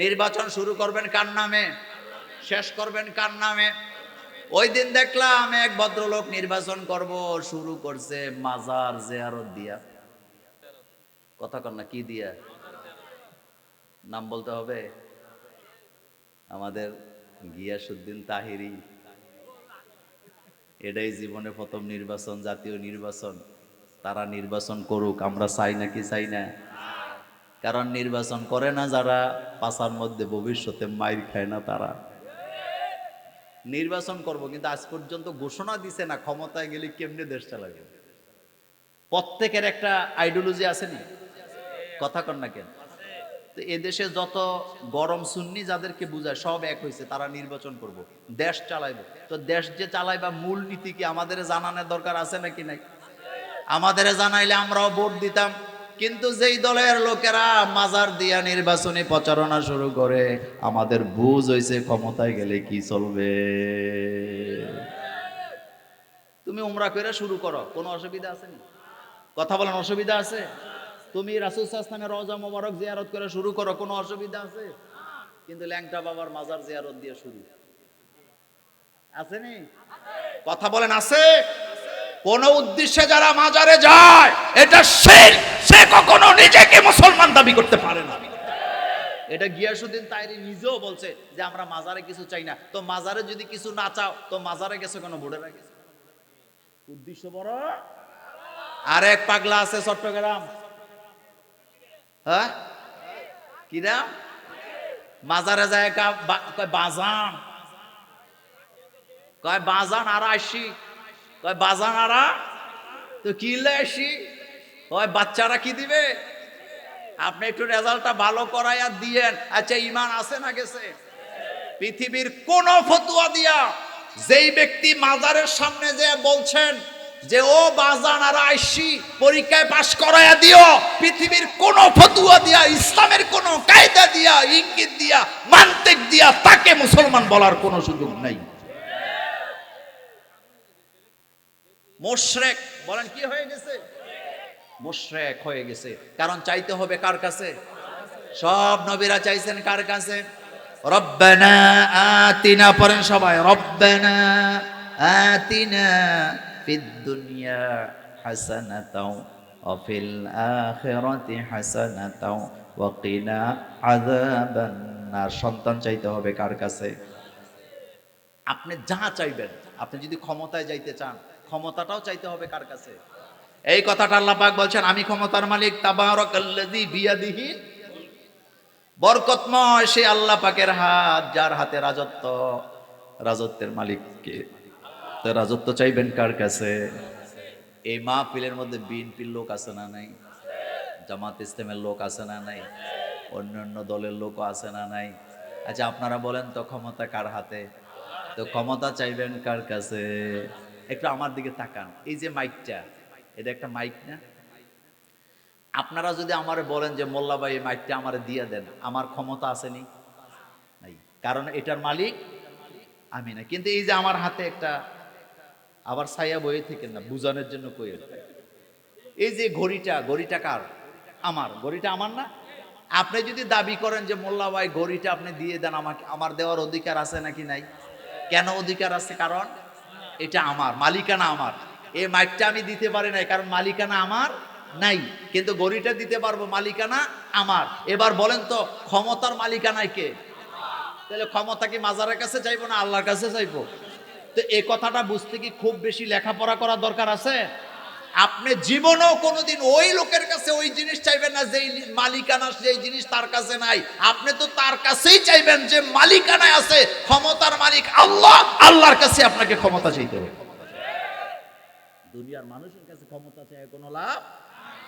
নির্বাচন শুরু করবেন কার নামে, শেষ করবেন কার নামে? ওই দিন দেখলাম এক ভদ্রলোক নির্বাচন করব শুরু করছে মাজার জিয়ারত দিয়া। কথা কন না, কি দিয়া? নাম বলতে হবে? আমাদের গিয়াসউদ্দিন তাহিরি। এটাই জীবনে প্রথম নির্বাচন, জাতীয় নির্বাচন। তারা নির্বাচন করুক, আমরা চাই নাকি চাই না? কারণ নির্বাচন করে না যারা, পাছার মধ্যে ভবিষ্যতে মাইর খায় না তারা। নির্বাচন করব, কিন্তু আজ পর্যন্ত ঘোষণা দিছে না ক্ষমতায় গেলে কেমনে দেশ চালাবে। প্রত্যেকের একটা আইডিওলজি আছে নি? কথা কন না কেন? তো এদেশে যত গরম সুন্নি যাদেরকে বুঝায় সব এক হয়েছে, তারা নির্বাচন করব, দেশ চালাইব। তো দেশ যে চালাইবা মূল নীতি কি আমাদের জানানোর দরকার আছে নাকি নাই? আমাদের জানাইলে আমরাও ভোট দিতাম। কিন্তু যেই দলের লোকেরা মাজার দিয়া নির্বাচনী প্রচারণা শুরু করে, আমাদের বুঝ হইছে ক্ষমতায় গেলে কি চলবে। তুমি উমরা করে শুরু করো, কোনো অসুবিধা আছে না? কথা বলেন, অসুবিধা আছে? তুমি রাসূল সাল্লাল্লাহু আলাইহি ওয়াসাল্লামের রওজা মোবারক জিয়ারত করে শুরু করো, কোনো অসুবিধা আছে? কিন্তু ল্যাংটা বাবার মাজার জিয়ারত দিয়ে শুরু আছে নি? কথা বলেন, আছে? কোন উদ্দেশ্যে যারা মাজারে যায় এটা শিরক, সে কখনো নিজেকে মুসলমান দাবি করতে পারে না। এটা গিয়াসউদ্দিন তাহিরি নিজেও বলছে যে আমরা মাজারে কিছু চাই না। তো মাজারে যদি কিছু না চাও তো মাজারে গেছে কেন, ভোটের আগে? উদ্দেশ্য বড়। আরেক পাগলা আছে চট্টগ্রাম, হ্যাঁ কি নাম, মাজারে যায় কয় বাজান, কয় বাজান আর আসি, কয় বাজান আরা তো কি আসি, কয় বাচ্চারা কি দিবে, আপনি একটু রেজাল্টটা ভালো করাইয়া দিয়েন। আচ্ছা, ইমান আছে না গেছে? পৃথিবীর কোন ফতুয়া দিয়া যেই ব্যক্তি মাজারের সামনে যে বলছেন যে ও বাজান আর আইসি পরীক্ষায় পাশ করাইয়া দিও, পৃথিবীর কোন ফতুয়া দিয়া, ইসলামের কোন কায়দা দিয়া, ইঙ্গিত দিয়া, মান্তিক দিয়া তাকে মুসলমান বলার কোন সুযোগ নাই। মুশরিক বলেন, কি হয়ে গেছে? মুশরিক হয়ে গেছে। কারণ চাইতে হবে কার কাছে? সব নবীরা চাইছেন কার কাছে? রব্বানা আতিনা, পড়েন সবাই, রব্বানা আতিনা ফিদ দুনিয়া হাসানাতাও ওয়া ফিল আখিরাতি হাসানাতাও ওয়া কিনা আযাবান নার। সন্তান চাইতে হবে কার কাছে? আপনি যা চাইবেন, আপনি যদি ক্ষমতায় যাইতে চান, ক্ষমতাটাও চাইতে হবে কার কাছে? এই কথাটা আল্লাহ পাক বলছেন, আমি ক্ষমতার মালিক, তাবারাকাল্লাযী বিয়াদিহি, বরকতময় সে আল্লাহ পাকের হাত, যার হাতে রাজত্ব। রাজত্বের মালিক কে? তো রাজত্ব চাইবেন কার কাছে? এই মাহফিলের মধ্যে বিএনপির লোক আছে না নাই? জামাত ইসলামের লোক আছে না নাই? অন্যান্য দলের লোক আছে না নাই? আচ্ছা, আপনারা বলেন তো ক্ষমতা কার হাতে? তো ক্ষমতা চাইবেন কার কাছে? একটু আমার দিকে তাকান, এই যে মাইকটা, এটা একটা মাইক না? আপনারা যদি আমারে বলেন যে মোল্লা ভাই এই মাইকটা আমারে দিয়ে দেন, আমার ক্ষমতা আসেনি? নাই, কারণ এটার মালিক আমি না। কিন্তু এই যে আমার হাতে একটা, আবার ছায়া বয়ে থেকে না বুঝানোর জন্য কই, এই যে ঘড়িটা, ঘড়িটা কার? আমার। ঘড়িটা আমার না? আপনি যদি দাবি করেন যে মোল্লা ভাই ঘড়িটা আপনি দিয়ে দেন, আমাকে, আমার দেওয়ার অধিকার আছে নাকি নাই? কেন অধিকার আছে? কারণ এটা আমার, মালিকানা আমার। এই মাইকটা আমি দিতে পারি নাই কারণ মালিকানা আমার নাই, কিন্তু ঘড়িটা দিতে পারবো, মালিকানা আমার। এবার বলেন তো ক্ষমতার মালিকানায় কে? তাহলে ক্ষমতা কি মাজারের কাছে চাইবো না আল্লাহর কাছে চাইবো? তো এই কথাটা বুঝতে কি খুব বেশি লেখাপড়া করার দরকার আছে? আপনি জীবনেও কোনোদিন ওই লোকের কাছে ওই জিনিস চাইবেন না যেই মালিকানা যেই জিনিস তার কাছে নাই। আপনি তো তার কাছেই চাইবেন যে মালিকানায় আছে। ক্ষমতার মালিক আল্লাহ, আল্লাহর কাছে আপনাকে ক্ষমতা চাইতে হবে। দুনিয়ার মানুষের কাছে ক্ষমতা চায় কোনো লাভ